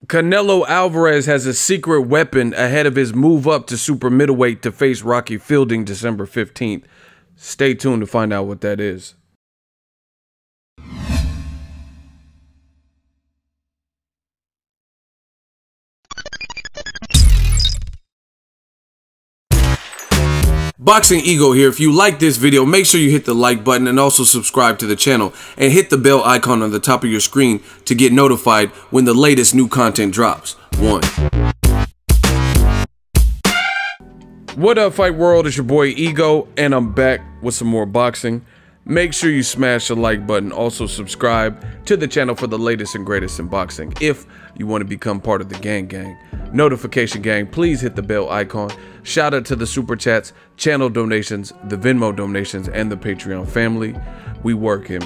Canelo Alvarez has a secret weapon ahead of his move up to super middleweight to face Rocky Fielding December 15th. Stay tuned to find out what that is. Boxingego here. If you like this video, make sure you hit the like button and also subscribe to the channel and hit the bell icon on the top of your screen to get notified when the latest new content drops. What up, fight world? It's your boy Ego and I'm back with some more boxing. Make sure you smash the like button. Also subscribe to the channel for the latest and greatest in boxing. If you want to become part of the gang, notification gang, please hit the bell icon. Shout out to the super chats, channel donations, the Venmo donations, and the Patreon family. We work him.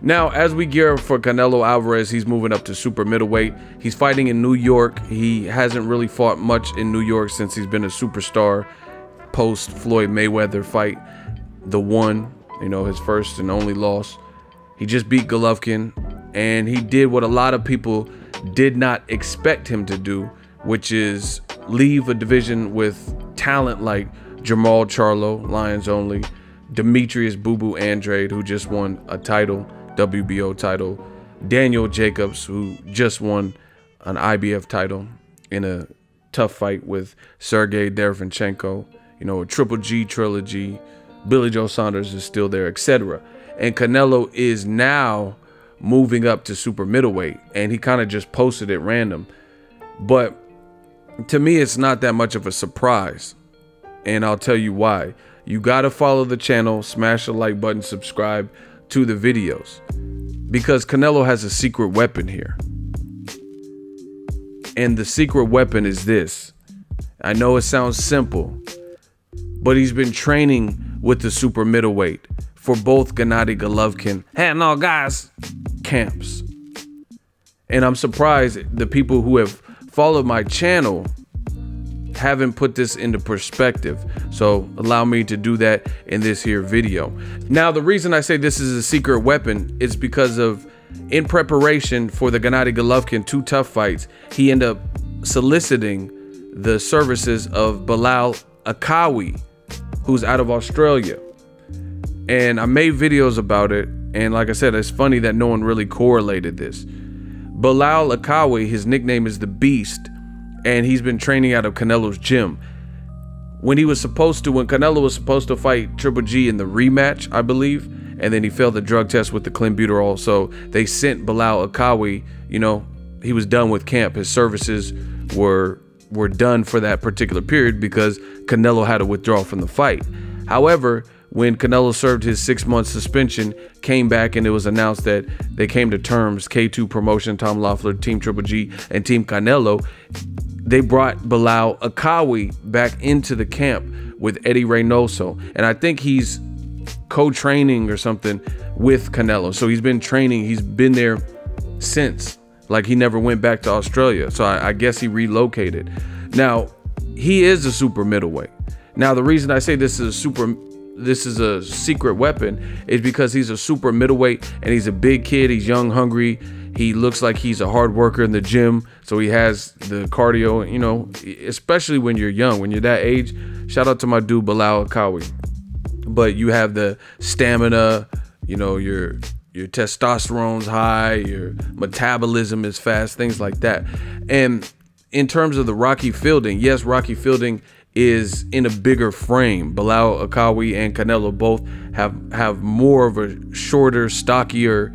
Now, as we gear up for Canelo Alvarez, he's moving up to super middleweight. He's fighting in New York. He hasn't really fought much in New York since he's been a superstar post Floyd Mayweather fight, the one, his first and only loss. He just beat Golovkin, and he did what a lot of people did not expect him to do, which is leave a division with talent like Jamal Charlo, Lions only, Demetrius Boo Boo Andrade, who just won a title, WBO title, Daniel Jacobs, who just won an IBF title in a tough fight with Sergey Derevyanchenko, a Triple G trilogy. Billy Joe Saunders is still there, etc. And Canelo is now moving up to super middleweight, and he kind of just posted it random. But to me, it's not that much of a surprise, and I'll tell you why. You gotta follow the channel, smash the like button, subscribe to the videos, because Canelo has a secret weapon here. And the secret weapon is this. I know it sounds simple, but he's been training with the super middleweight for both Gennady Golovkin and all guys camps. And I'm surprised the people who have followed my channel haven't put this into perspective. So allow me to do that in this here video. Now, the reason I say this is a secret weapon is because of, in preparation for the Gennady Golovkin 2 tough fights, he ended up soliciting the services of Bilal Akawi, who's out of Australia. And I made videos about it, and like I said, it's funny that no one really correlated this. Bilal Akawi, his nickname is the Beast, and he's been training out of Canelo's gym. When Canelo was supposed to fight Triple G in the rematch, I believe, and then he failed the drug test with the clenbuterol, so they sent Bilal Akawi, he was done with camp. His services were done for that particular period because Canelo had to withdraw from the fight. However, when Canelo served his 6-month suspension, came back, and it was announced that they came to terms, K2 Promotion, Tom Loeffler, Team Triple G, and Team Canelo, they brought Bilal Akawi back into the camp with Eddie Reynoso. And I think he's co-training or something with Canelo. So he's been training, he's been there since. Like, he never went back to Australia. So I guess he relocated. Now, he is a super middleweight. Now, the reason I say this is a secret weapon is because he's a super middleweight, and he's a big kid. He's young, hungry. He looks like he's a hard worker in the gym. So he has the cardio, especially when you're young, when you're that age. Shout out to my dude, Bilal Akawi. But you have the stamina, your testosterone's high, your metabolism is fast, things like that. And in terms of the Rocky Fielding, yes, Rocky Fielding is in a bigger frame. Bilal Akawi and Canelo both have more of a shorter, stockier,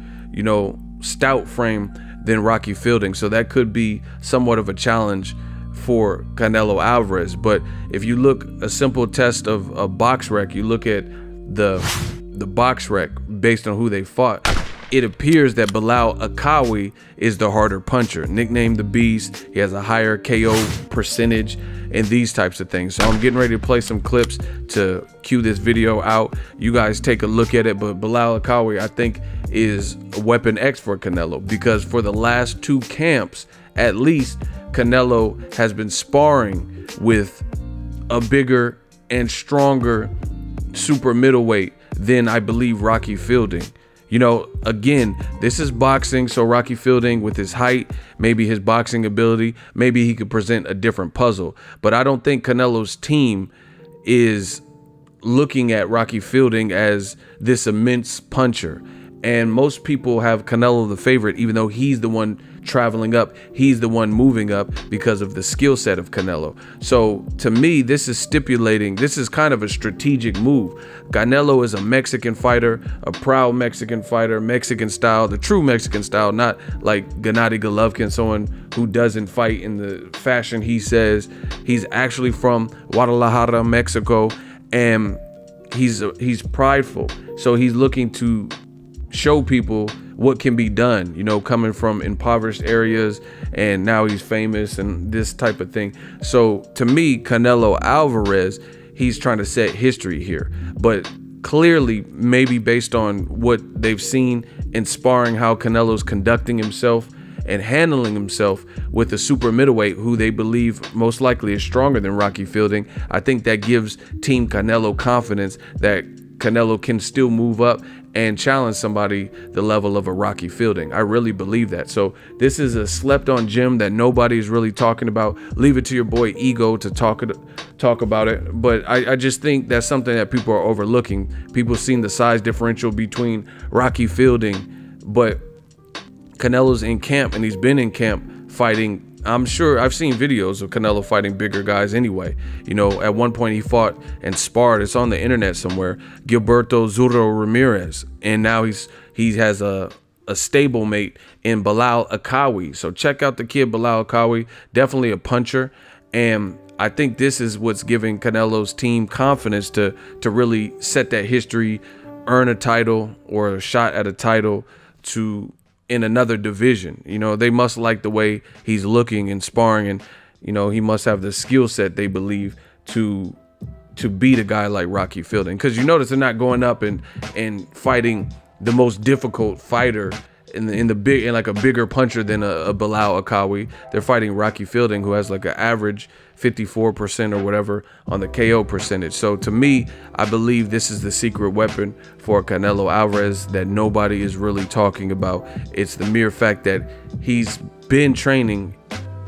stout frame than Rocky Fielding. So that could be somewhat of a challenge for Canelo Alvarez. But if you look, a simple test of a box rec, you look at the box rec based on who they fought, it appears that Bilal Akawi is the harder puncher. Nicknamed the Beast, he has a higher KO percentage and these types of things. So I'm getting ready to play some clips to cue this video out. You guys take a look at it. But Bilal Akawi, I think, is a weapon X for Canelo, because for the last 2 camps, at least, Canelo has been sparring with a bigger and stronger super middleweight than, I believe, Rocky Fielding. You know, again, this is boxing, so Rocky Fielding, with his height, maybe his boxing ability, maybe he could present a different puzzle. But I don't think Canelo's team is looking at Rocky Fielding as this immense puncher. And most people have Canelo the favorite, even though he's the one traveling up, he's the one moving up because of the skill set of Canelo. So to me, this is stipulating, this is kind of a strategic move. Canelo is a Mexican fighter, a proud Mexican fighter, Mexican style, the true Mexican style, not like Gennady Golovkin, someone who doesn't fight in the fashion he says. He's actually from Guadalajara, Mexico, and he's prideful. So he's looking to show people what can be done, you know, coming from impoverished areas, and now he's famous and this type of thing. So to me, Canelo Alvarez, he's trying to set history here, but clearly maybe based on what they've seen in sparring, how Canelo's conducting himself and handling himself with a super middleweight who they believe most likely is stronger than Rocky Fielding. I think that gives Team Canelo confidence that Canelo can still move up and challenge somebody the level of a Rocky Fielding. I really believe that. So this is a slept on gem that nobody's really talking about. Leave it to your boy Ego to talk about it. But I just think that's something that people are overlooking. People seen the size differential between Rocky Fielding, but Canelo's in camp, and he's been in camp fighting. I'm sure I've seen videos of Canelo fighting bigger guys anyway. You know, at one point he fought and sparred, it's on the internet somewhere, Gilberto Zurdo Ramirez. And now he has a stablemate in Bilal Akawi. So check out the kid Bilal Akawi, definitely a puncher. And I think this is what's giving Canelo's team confidence to really set that history, earn a title or a shot at a title in another division. You know, they must like the way he's looking and sparring, and you know, he must have the skill set, they believe, to beat a guy like Rocky Fielding. Because you notice they're not going up and fighting the most difficult fighter in like a bigger puncher than a Bilal Akawi. They're fighting Rocky Fielding, who has like an average 54% or whatever on the KO percentage. So to me, I believe this is the secret weapon for Canelo Alvarez that nobody is really talking about. It's the mere fact that he's been training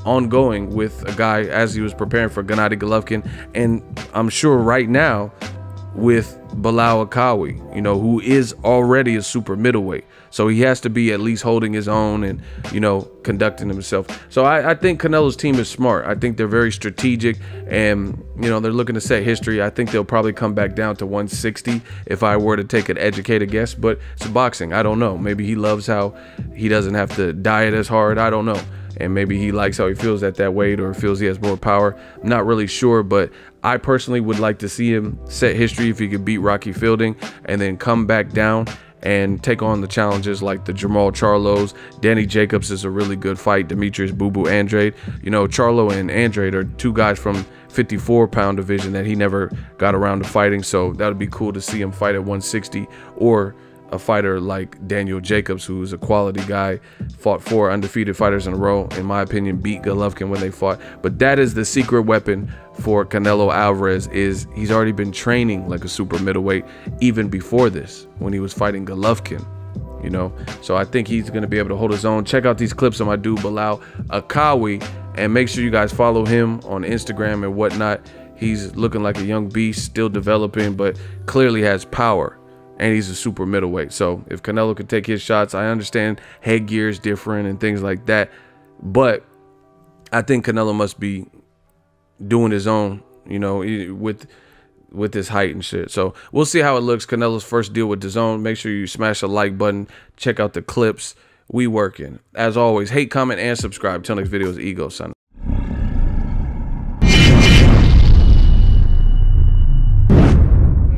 ongoing with a guy as he was preparing for Gennady Golovkin, and I'm sure right now with Bilal Akawi, you know, who is already a super middleweight. So he has to be at least holding his own and, you know, conducting himself. So I think Canelo's team is smart. I think they're very strategic, and, you know, they're looking to set history. I think they'll probably come back down to 160 if I were to take an educated guess, but it's boxing. I don't know. Maybe he loves how he doesn't have to diet as hard. I don't know. And maybe he likes how he feels at that weight, or feels he has more power. I'm not really sure, but I personally would like to see him set history if he could beat Rocky Fielding and then come back down and take on the challenges like the Jamal Charlos. Danny Jacobs is a really good fight. Demetrius Boo Boo Andrade. You know, Charlo and Andrade are two guys from 54-pound division that he never got around to fighting. So that would be cool to see him fight at 160, or a fighter like Daniel Jacobs, who's a quality guy, fought 4 undefeated fighters in a row, in my opinion, beat Golovkin when they fought. But that is the secret weapon for Canelo Alvarez, is he's already been training like a super middleweight even before this, when he was fighting Golovkin, you know. So I think he's going to be able to hold his own. Check out these clips of my dude Bilal Akawi, and make sure you guys follow him on Instagram and whatnot. He's looking like a young beast, still developing, but clearly has power. And he's a super middleweight. So if Canelo could take his shots, I understand headgear is different and things like that, but I think Canelo must be doing his own, you know, with his height and shit. So we'll see how it looks. Canelo's first deal with DAZN. Make sure you smash the like button. Check out the clips. We working. As always, hate, comment, and subscribe. Till next video is Ego, son.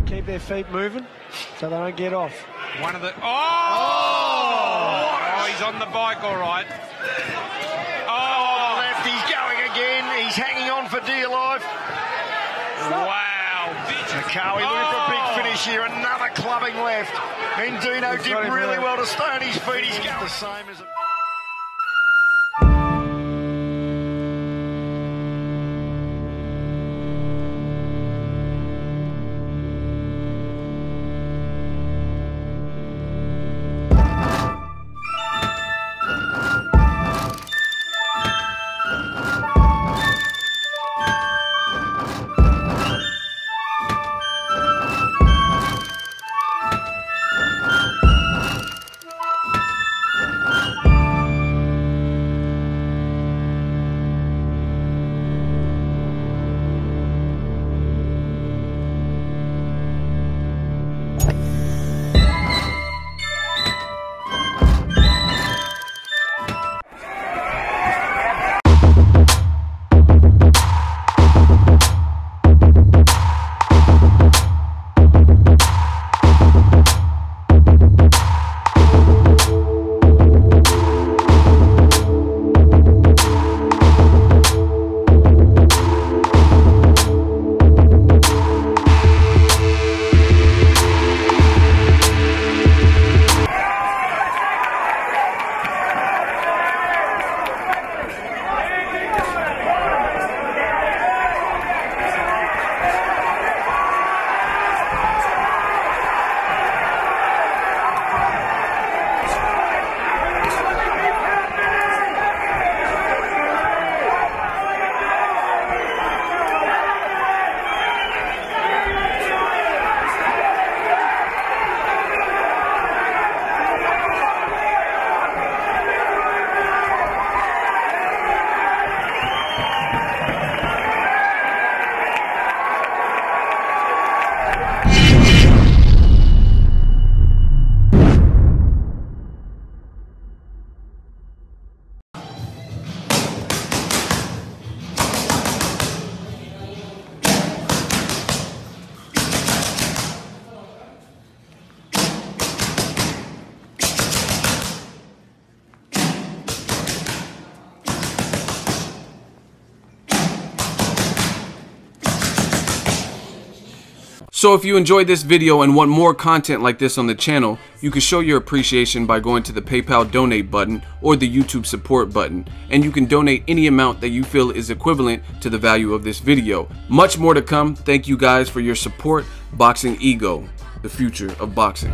Keep their feet moving so they don't get off. One of the... Oh, he's on the bike, all right. Oh, Left, he's going again. He's hanging on for dear life. wow. Akawi looking for a big finish here. Another clubbing left. Mendino did really well to stay on his feet. He's going the same as... So if you enjoyed this video and want more content like this on the channel, you can show your appreciation by going to the PayPal donate button or the YouTube support button, and you can donate any amount that you feel is equivalent to the value of this video. Much more to come. Thank you guys for your support. Boxingego, the future of boxing.